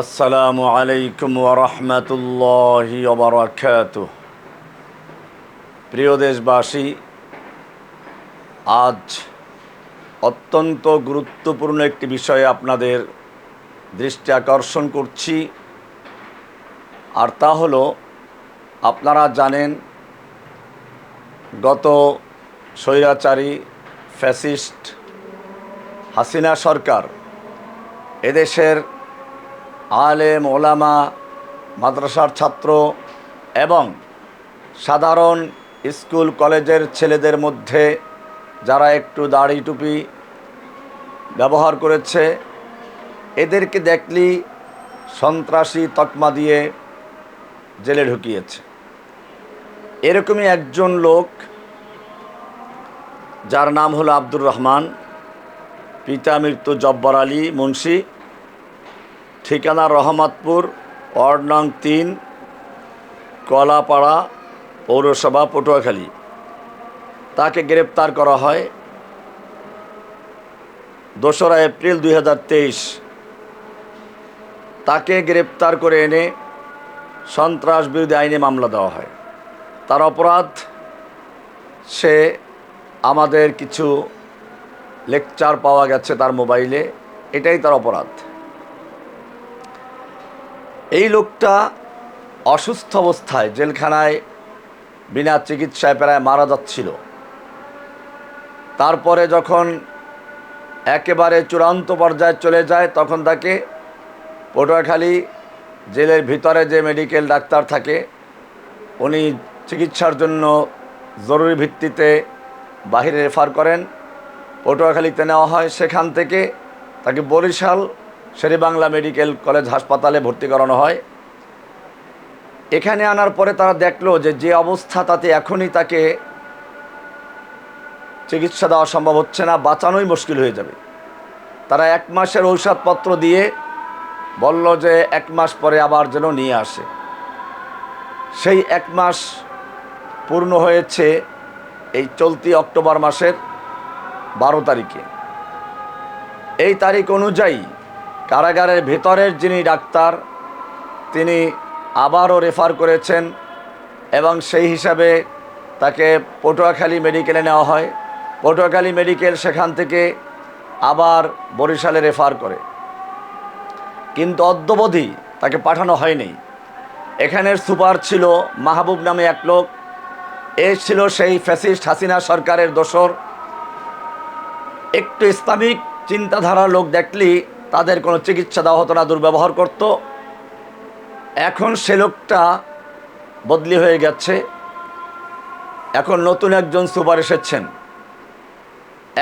আসসালামু আলাইকুম ওয়া রাহমাতুল্লাহি ওয়া বারাকাতুহু। প্রিয় দেশবাসী, আজ অত্যন্ত গুরুত্বপূর্ণ একটি বিষয়ে আপনাদের দৃষ্টি আকর্ষণ করছি। আর তা হলো, আপনারা জানেন গত স্বৈরাচারী ফ্যাসিস্ট হাসিনা সরকার এদেশের আলেম ওলামা, মাদ্রাসার ছাত্র এবং সাধারণ স্কুল কলেজের ছেলেদের মধ্যে যারা একটু দাড়ি টুপি ব্যবহার করেছে, এদেরকে দেখলেই সন্ত্রাসী তকমা দিয়ে জেলে ঢুকিয়েছে। এরকমই একজন লোক, যার নাম হলো আব্দুর রহমান, পিতা মৃত্যু জব্বার আলী মুন্সি, ঠিকানা রহমতপুর, ওয়ার্ড নং ৩, কলাপাড়া পৌরসভা, পটুয়াখালী। তাকে গ্রেপ্তার করা হয় ২রা এপ্রিল ২০২৩। তাকে গ্রেপ্তার করে এনে সন্ত্রাস বিরোধী আইনে মামলা দেওয়া হয়। তার অপরাধ, সে আমাদের কিছু লেকচার পাওয়া গেছে তার মোবাইলে, এটাই তার অপরাধ। এই লোকটা অসুস্থ অবস্থায় জেলখানায় বিনা চিকিৎসায় প্রায় মারা যাচ্ছিল। তারপরে যখন একেবারে চূড়ান্ত পর্যায়ে চলে যায়, তখন তাকে পটুয়াখালী জেলের ভিতরে যে মেডিকেল ডাক্তার থাকে, উনি চিকিৎসার জন্য জরুরি ভিত্তিতে বাহিরে রেফার করেন। পটুয়াখালীতে নেওয়া হয়। সেখান থেকে তাকে বরিশাল শেরেবাংলা মেডিকেল কলেজ হাসপাতালে ভর্তি করানো হয়। এখানে আনার পরে তারা দেখলো যে অবস্থা, তাতে এখনই তাকে চিকিৎসা দেওয়া সম্ভব হচ্ছে না, বাঁচানোই মুশকিল হয়ে যাবে। তারা 1 মাসের ঔষধপত্র দিয়ে বলল যে 1 মাস পরে আবার যেন নিয়ে আসে। সেই 1 মাস পূর্ণ হয়েছে এই চলতি অক্টোবর মাসের 12 তারিখে। এই তারিখ অনুযায়ী কারাগারের ভেতরের যিনি ডাক্তার, তিনি আবারও রেফার করেছেন এবং সেই হিসাবে তাকে পটুয়াখালী মেডিকেলে নেওয়া হয়। পটুয়াখালী মেডিকেল সেখান থেকে আবার বরিশালে রেফার করে, কিন্তু অদ্যাবধি তাকে পাঠানো হয়নি। এখানের সুপার ছিল মাহবুব নামে এক লোক। এ ছিল সেই ফ্যাসিস্ট হাসিনা সরকারের দোসর। একটু ইসলামিক চিন্তাধারার লোক দেখলেই তাদের কোনো চিকিৎসা দেওয়া হতো না, দুর্ব্যবহার করত। এখন সে লোকটা বদলি হয়ে গেছে। এখন নতুন একজন সুপার এসেছেন।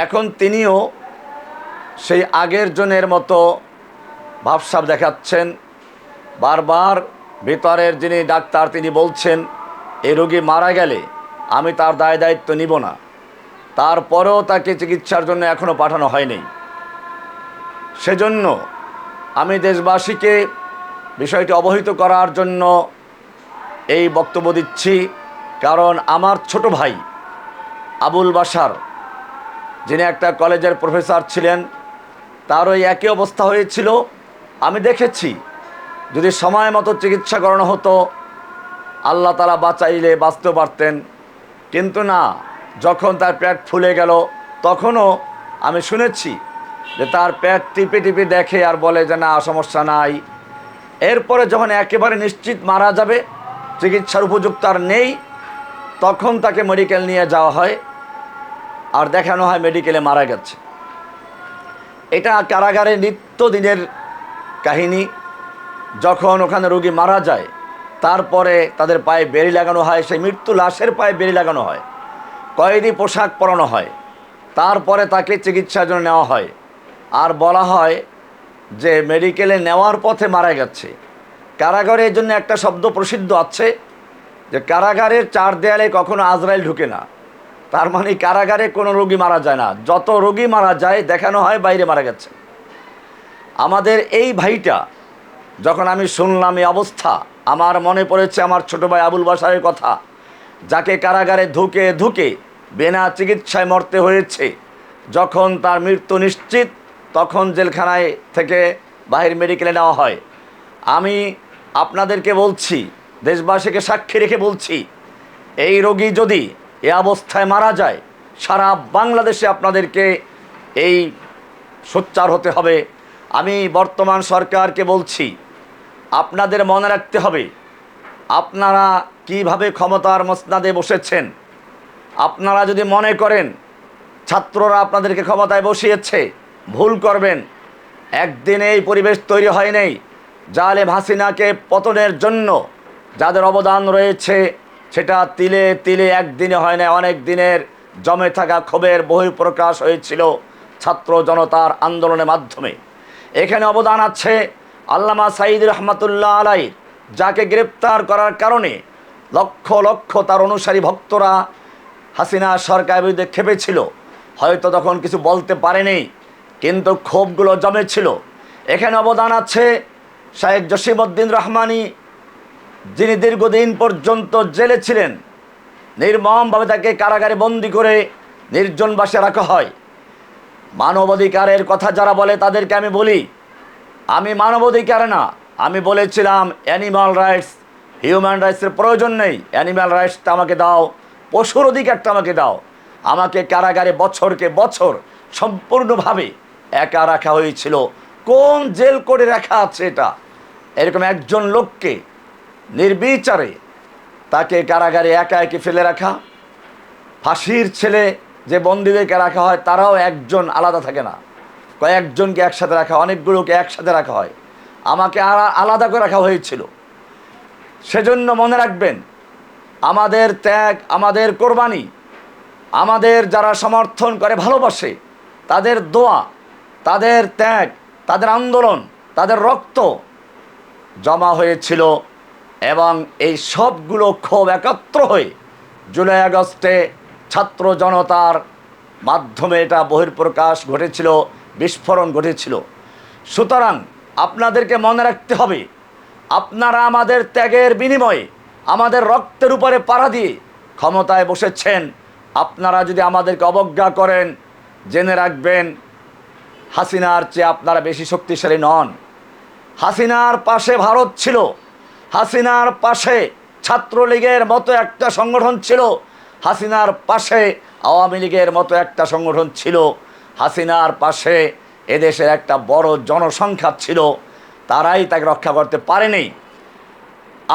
এখন তিনিও সেই আগের জনের মতো ভাবসাব দেখাচ্ছেন। বারবার ভিতরের যিনি ডাক্তার, তিনি বলছেন এই রোগী মারা গেলে আমি তার দায় দায়িত্ব নিব না। তারপরেও তাকে চিকিৎসার জন্য এখনও পাঠানো হয়নি। সেজন্য আমি দেশবাসীকে বিষয়টি অবহিত করার জন্য এই বক্তব্য দিচ্ছি। কারণ আমার ছোট ভাই আবুল বাশার, যিনি একটা কলেজের প্রফেসর ছিলেন, তারও একই অবস্থা হয়েছিল। আমি দেখেছি, যদি সময় মতো চিকিৎসা করানো হতো, আল্লাহ তাআলা বাঁচাইলে বাঁচতে পারতেন। কিন্তু না, যখন তার পেট ফুলে গেল, তখনও আমি শুনেছি যে তার পেট টিপে টিপে দেখে আর বলে যে না, সমস্যা নাই। এরপরে যখন একেবারে নিশ্চিত মারা যাবে, চিকিৎসার উপযুক্ত আর নেই, তখন তাকে মেডিকেল নিয়ে যাওয়া হয় আর দেখানো হয় মেডিকেলে মারা গেছে। এটা কারাগারে নিত্যদিনের কাহিনী। যখন ওখানে রোগী মারা যায়, তারপরে তাদের পায়ে বেড়ি লাগানো হয়, সেই মৃত্যু লাশের পায়ে বেড়ি লাগানো হয়, কয়েদি পোশাক পরানো হয়, তারপরে তাকে চিকিৎসার জন্য নেওয়া হয়। আর বলা হয় যে মেডিকেলে নেওয়ার পথে মারা গেছে। কারাগারে এই জন্য একটা শব্দ প্রসিদ্ধ আছে যে কারাগারের 4 দেয়ালে কখনো আজরাইল ঢুকে না। তার মানে কারাগারে কোনো রোগী মারা যায় না, যত রোগী মারা যায় দেখানো হয় বাইরে মারা গেছে। আমাদের এই ভাইটা, যখন আমি শুনলাম এই অবস্থা, আমার মনে পড়েছে আমার ছোটো ভাই আবুল বাশারের কথা, যাকে কারাগারে ধুকে ধুকে বিনা চিকিৎসায় মরতে হয়েছে। যখন তার মৃত্যু নিশ্চিত, তখন জেলখানায় থেকে বাহির মেডিকেলে নেওয়া হয়। আমি আপনাদেরকে বলছি, দেশবাসীকে সাক্ষী রেখে বলছি, এই রোগী যদি এ অবস্থায় মারা যায়, সারা বাংলাদেশে আপনাদেরকে এই সোচ্চার হতে হবে। আমি বর্তমান সরকারকে বলছি, আপনাদের মনে রাখতে হবে, আপনারা কিভাবে ক্ষমতার মসনাদে বসেছেন। আপনারা যদি মনে করেন ছাত্ররা আপনাদেরকে ক্ষমতায় বসিয়েছে, ভুল করবেন। একদিনে এই পরিবেশ তৈরি হয় নাই। জালেম হাসিনাকে পতনের জন্য যাদের অবদান রয়েছে, সেটা তিলে তিলে একদিনে হয় না, অনেক দিনের জমে থাকা ক্ষোভের বহিঃপ্রকাশ হয়েছিল ছাত্র জনতার আন্দোলনের মাধ্যমে। এখানে অবদান আছে আল্লামা সাঈদ রহমাতুল্লাহ আলাইহি, যাকে গ্রেপ্তার করার কারণে লক্ষ লক্ষ তার অনুসারী ভক্তরা হাসিনা সরকারের বিরুদ্ধে খেপেছিল। হয়তো তখন কিছু বলতে পারেনি, কিন্তু ক্ষোভগুলো জমেছিল। এখানে অবদান আছে শাহেখ জসিমউদ্দিন রহমানী, যিনি দীর্ঘদিন পর্যন্ত জেলে ছিলেন। নির্মমভাবে তাকে কারাগারে বন্দি করে নির্জনবাসে রাখা হয়। মানবাধিকারের কথা যারা বলে তাদেরকে আমি বলি, আমি মানবাধিকার না, আমি বলেছিলাম অ্যানিমাল রাইটস, হিউম্যান রাইটসের প্রয়োজন নেই। অ্যানিমাল রাইটসটা আমাকে দাও, পশুর অধিকারটা আমাকে দাও। আমাকে কারাগারে বছরকে বছর সম্পূর্ণভাবে একা রাখা হয়েছিল। কোন জেল করে রাখা আছে এটা? এরকম একজন লোককে নির্বিচারে তাকে কারাগারে একা একে ফেলে রাখা। ফাঁসির ছেলে যে বন্দীদেরকে রাখা হয়, তারাও একজন আলাদা থাকে না, কয়েকজনকে একসাথে রাখা, অনেকগুলোকে একসাথে রাখা হয়। আমাকে আলাদা করে রাখা হয়েছিল। সেজন্য মনে রাখবেন, আমাদের ত্যাগ, আমাদের কোরবানি, আমাদের যারা সমর্থন করে ভালোবাসে, তাদের দোয়া, তাদের ত্যাগ, তাদের আন্দোলন, তাদের রক্ত জমা হয়েছিল। এবং এই সবগুলো ক্ষোভ একত্র হয়ে জুলাই আগস্টে ছাত্র জনতার মাধ্যমে এটা বহিঃপ্রকাশ ঘটেছিল, বিস্ফোরণ ঘটেছিল। সুতরাং আপনাদেরকে মনে রাখতে হবে, আপনারা আমাদের ত্যাগের বিনিময়ে, আমাদের রক্তের উপরে পাড়া দিয়ে ক্ষমতায় বসেছেন। আপনারা যদি আমাদেরকে অবজ্ঞা করেন, জেনে রাখবেন হাসিনার চেয়ে আপনারা বেশি শক্তিশালী নন। হাসিনার পাশে ভারত ছিল, হাসিনার পাশে ছাত্রলীগের মতো একটা সংগঠন ছিল, হাসিনার পাশে আওয়ামী লীগের মতো একটা সংগঠন ছিল, হাসিনার পাশে এদেশের একটা বড় জনসংখ্যা ছিল। তারাই তাকে রক্ষা করতে পারেনি।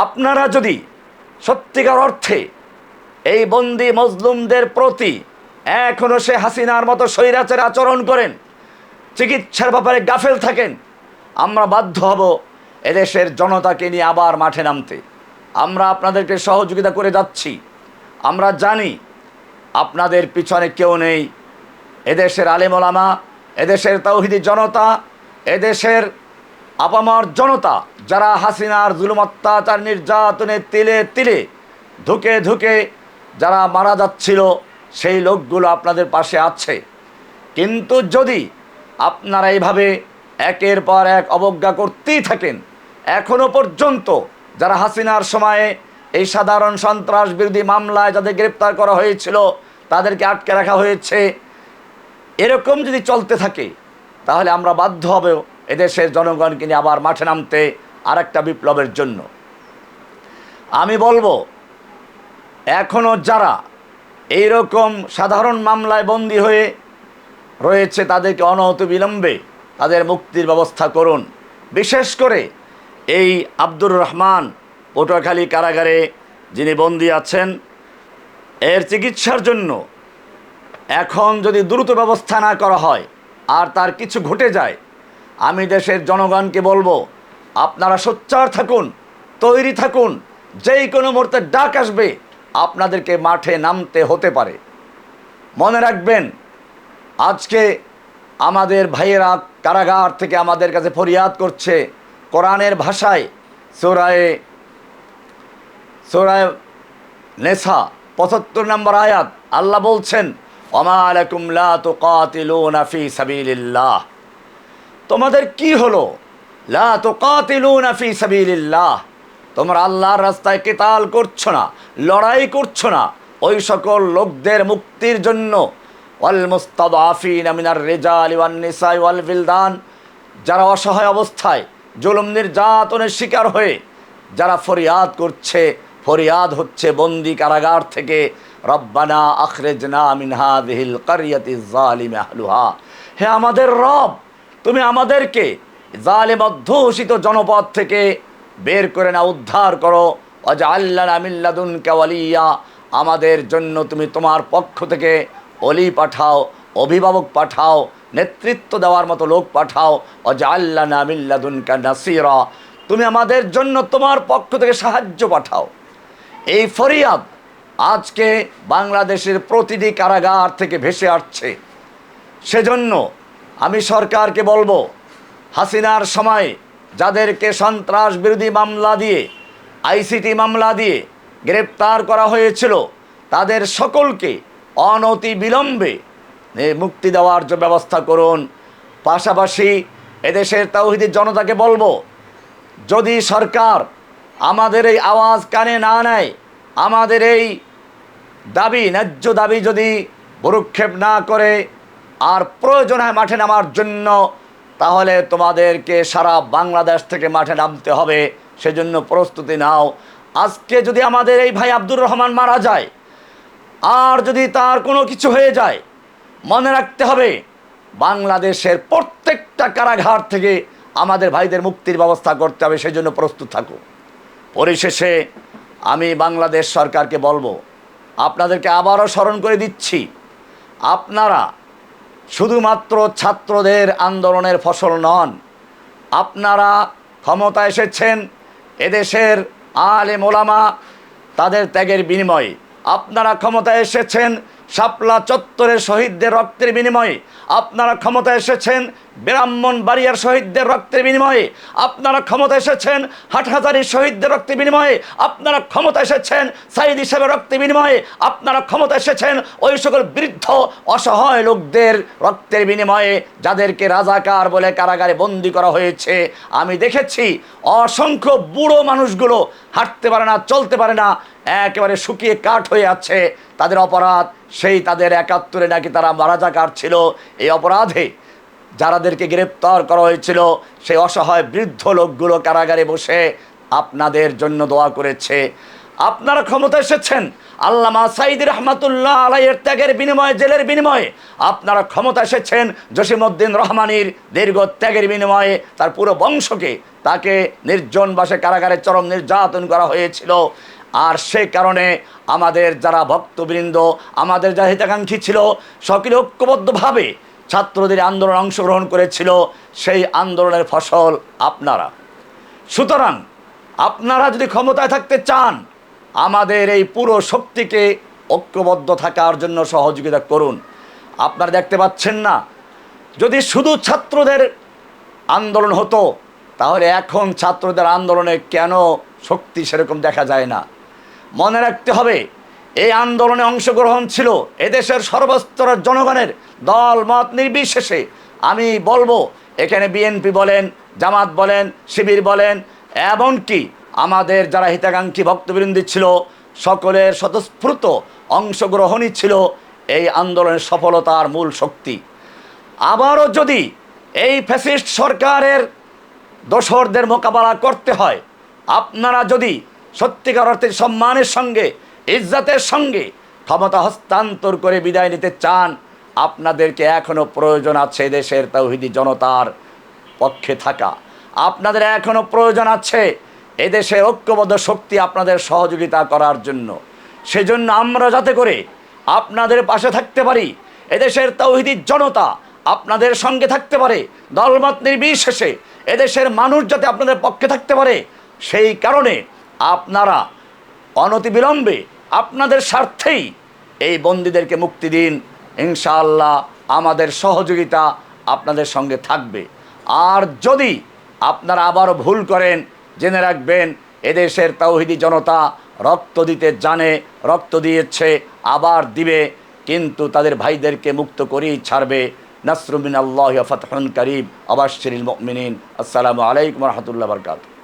আপনারা যদি সত্যিকার অর্থে এই বন্দি মজলুমদের প্রতি এখনও সে হাসিনার মতো স্বৈরাচারী আচরণ করেন, চিকিৎসার ব্যাপারে গাফেল থাকেন, আমরা বাধ্য হব এদেশের জনতাকে নিয়ে আবার মাঠে নামতে। আমরা আপনাদেরকে সহযোগিতা করে যাচ্ছি। আমরা জানি আপনাদের পিছনে কেউ নেই। এদেশের আলেম ওলামা, এদেশের তাওহীদি জনতা, এদেশের আপামর জনতা, যারা হাসিনার জুলুম, অত্যাচার, নির্যাতনে তিলে তিলে ধুকে ধুকে যারা মারা যাচ্ছিল, সেই লোকগুলো আপনাদের পাশে আছে। কিন্তু যদি আপনারা এইভাবে একের পর এক অবজ্ঞা করতেই থাকেন, এখনও পর্যন্ত যারা হাসিনার সময়ে এই সাধারণ সন্ত্রাস বিরোধী মামলায় যাদের গ্রেপ্তার করা হয়েছিল, তাদেরকে আটকে রাখা হয়েছে, এরকম যদি চলতে থাকে, তাহলে আমরা বাধ্য হব এদেশের জনগণকে নিয়ে আবার মাঠে নামতে, আর একটা বিপ্লবের জন্য। আমি বলবো, এখনও যারা এইরকম সাধারণ মামলায় বন্দী হয়ে রয়েছে, তাদেরকে অনতিবিলম্বে তাদের মুক্তির ব্যবস্থা করুন। বিশেষ করে এই আব্দুর রহমান পটুয়াখালী কারাগারে যিনি বন্দী আছেন, এর চিকিৎসার জন্য এখন যদি দ্রুত ব্যবস্থা না করা হয় আর তার কিছু ঘটে যায়, আমি দেশের জনগণকে বলবো, আপনারা সোচ্চার থাকুন, তৈরি থাকুন। যেই কোনো মুহূর্তে ডাক আসবে, আপনাদেরকে মাঠে নামতে হতে পারে। মনে রাখবেন, আজকে আমাদের ভাইয়েরা কারাগার থেকে আমাদের কাছে ফরিয়াদ করছে, কোরআনের ভাষায় সূরা নেসা ৭৫ নম্বর আয়াত, আল্লাহ বলছেন, ওমা লাকুম লা তুকাতিলুনা ফি সাবিলিল্লাহ। তোমাদের কি হলো? লা তুকাতিলুনা ফি সাবিলিল্লাহ, তোমরা আল্লাহর রাস্তায় কিতাল করছো না, লড়াই করছো না ওই সকল লোকদের মুক্তির জন্য। ওয়াল মুস্তাদআফিনা মিনার রিজালি ওয়ান নিসাই ওয়াল বিলদান, যারা অসহায় অবস্থায় জুলুম নির্যাতনের শিকার হয়ে যারা ফরিয়াদ করছে, ফরিয়াদ হচ্ছে বন্দি কারাগার থেকে, রব্বানা আখরিজনা মিন হাযিহিল ক্বরিয়াতিজ যালিমি আহলুহা। হে আমাদের রব, তুমি আমাদেরকে জালেম অধ্যুষিত জনপদ থেকে বের করে না, উদ্ধার করো। ওয়াজআল লানা মিন লাদুনকা ওয়ালিয়্যা, আমাদের জন্য তুমি তোমার পক্ষ থেকে ওলি পাঠাও, অভিভাবক পাঠাও, নেতৃত্ব দেওয়ার মতো লোক পাঠাও। ওয়াজআল লানা মিন লাদুনকা নাসীরা, তুমি আমাদের জন্য তোমার পক্ষ থেকে সাহায্য পাঠাও। এই ফরিয়াদ আজকে বাংলাদেশের প্রতিটি কারাগার থেকে ভেসে আসছে। সেজন্য আমি সরকারকে বলবো, হাসিনার সময় যাদেরকে সন্ত্রাস বিরোধী মামলা দিয়ে, আইসিটি মামলা দিয়ে গ্রেপ্তার করা হয়েছিল, তাদের সকলকে অনতি বিলম্বে মুক্তি দেওয়ার ব্যবস্থা করুন। পাশাপাশি এদেশের তাওহীদি জনতাকে বলবো, যদি সরকার আমাদের এই আওয়াজ কানে না নেয়, আমাদের এই দাবি, ন্যায্য দাবি যদি ভ্রুক্ষেপ না করে আর প্রয়োজন হয় মাঠে নামার জন্য, তাহলে তোমাদেরকে সারা বাংলাদেশ থেকে মাঠে নামতে হবে। সেজন্য প্রস্তুতি নাও। আজকে যদি আমাদের এই ভাই আব্দুর রহমান মারা যায়, আর যদি তার কোনো কিছু হয়ে যায়, মনে রাখতে হবে বাংলাদেশের প্রত্যেকটা কারাগার থেকে আমাদের ভাইদের মুক্তির ব্যবস্থা করতে হবে। সেজন্য প্রস্তুত থাকো। পরিশেষে আমি বাংলাদেশ সরকারকে বলবো, আপনাদেরকে আবারও স্মরণ করে দিচ্ছি, আপনারা শুধুমাত্র ছাত্রদের আন্দোলনের ফসল নন। আপনারা ক্ষমতা এসেছেন এদেশের আলেম ওলামা তাদের ত্যাগের বিনিময়ে। আপনারা ক্ষমতায় এসেছেন শাপলা চত্বরের শহীদদের রক্তের বিনিময়ে। আপনারা ক্ষমতা এসেছেন ব্রাহ্মণবাড়িয়ার শহীদদের রক্তের বিনিময়ে। আপনারা ক্ষমতা এসেছেন হাটহাজারীর শহীদদের রক্তের বিনিময়ে। আপনারা ক্ষমতা এসেছেন সাইদ হিসেবে রক্তের বিনিময়ে। আপনারা ক্ষমতা এসেছেন ওই সকল বৃদ্ধ অসহায় লোকদের রক্তের বিনিময়ে, যাদেরকে রাজাকার বলে কারাগারে বন্দি করা হয়েছে। আমি দেখেছি অসংখ্য বুড়ো মানুষগুলো হাঁটতে পারে না, চলতে পারে না, একেবারে শুকিয়ে কাঠ হয়ে আছে। তাদের অপরাধ সেই তাদের ৭১ নাকি তারা রাজাকার ছিল। এই অপরাধে যারাদেরকে গ্রেপ্তার করা হয়েছিল, সেই অসহায় বৃদ্ধ লোকগুলো কারাগারে বসে আপনাদের জন্য দোয়া করেছে। আপনারা ক্ষমতা এসেছেন আল্লামা সাঈদী রহমাতুল্লাহ আলাইহির ত্যাগের বিনিময়ে, জেলের বিনিময়ে। আপনারা ক্ষমতা এসেছেন জসিমউদ্দিন রহমানীর দীর্ঘ ত্যাগের বিনিময়ে। তার পুরো বংশকে, তাকে নির্জনবাসে কারাগারে চরম নির্যাতন করা হয়েছিল। আর সে কারণে আমাদের যারা ভক্তবৃন্দ, আমাদের যারা হিতাকাঙ্ক্ষী ছিল, সকলে ঐক্যবদ্ধভাবে ছাত্রদের আন্দোলনে অংশগ্রহণ করেছিল। সেই আন্দোলনের ফসল আপনারা। সুতরাং আপনারা যদি ক্ষমতায় থাকতে চান, আমাদের এই পুরো শক্তিকে ঐক্যবদ্ধ থাকার জন্য সহযোগিতা করুন। আপনারা দেখতে পাচ্ছেন না, যদি শুধু ছাত্রদের আন্দোলন হতো, তাহলে এখন ছাত্রদের আন্দোলনে কেন শক্তি সেরকম দেখা যায় না? মনে রাখতে হবে, এই আন্দোলনে অংশগ্রহণ ছিল এদেশের সর্বস্তরের জনগণের, দল মত নির্বিশেষে। আমি বলবো, এখানে বিএনপি বলেন, জামাত বলেন, শিবির বলেন, এমনকি আমাদের যারা হিতাকাঙ্ক্ষী ভক্তবৃন্দ ছিল, সকলের স্বতঃস্ফূর্ত অংশগ্রহণই ছিল এই আন্দোলনের সফলতার মূল শক্তি। আবারও যদি এই ফ্যাসিস্ট সরকারের দোসরদের মোকাবেলা করতে হয়, আপনারা যদি সত্যিকার অর্থে সম্মানের সঙ্গে, ইজ্জতের সঙ্গে ক্ষমতা হস্তান্তর করে বিদায় নিতে চান, আপনাদেরকে এখনও প্রয়োজন আছে দেশের তাওহীদি জনতার পক্ষে থাকা। আপনাদের এখনও প্রয়োজন আছে এদেশের ঐক্যবদ্ধ শক্তি আপনাদের সহযোগিতা করার জন্য। সেজন্য আমরা যাতে করে আপনাদের পাশে থাকতে পারি, এদেশের তাওহীদি জনতা আপনাদের সঙ্গে থাকতে পারে, দলমত নির্বিশেষে এদেশের মানুষ যাতে আপনাদের পক্ষে থাকতে পারে, সেই কারণে আপনারা অনতিবিলম্বে আপনাদের স্বার্থেই এই বন্দীদেরকে মুক্তি দিন। ইনশাআল্লাহ আমাদের সহযোগিতা আপনাদের সঙ্গে থাকবে। আর যদি আপনারা আবারও ভুল করেন, জেনে রাখবেন এদেশের তাওহীদি জনতা রক্ত দিতে জানে, রক্ত দিয়েছে, আবার দিবে, কিন্তু তাদের ভাইদেরকে মুক্ত করেই ছাড়বে। নাসরুম মিনাল্লাহি ওয়া ফাতহুন কারীব। আবাশশিরিল মুমিনিন। আসসালামু আলাইকুম ওয়া রাহমাতুল্লাহি ওয়া বারাকাতুহু।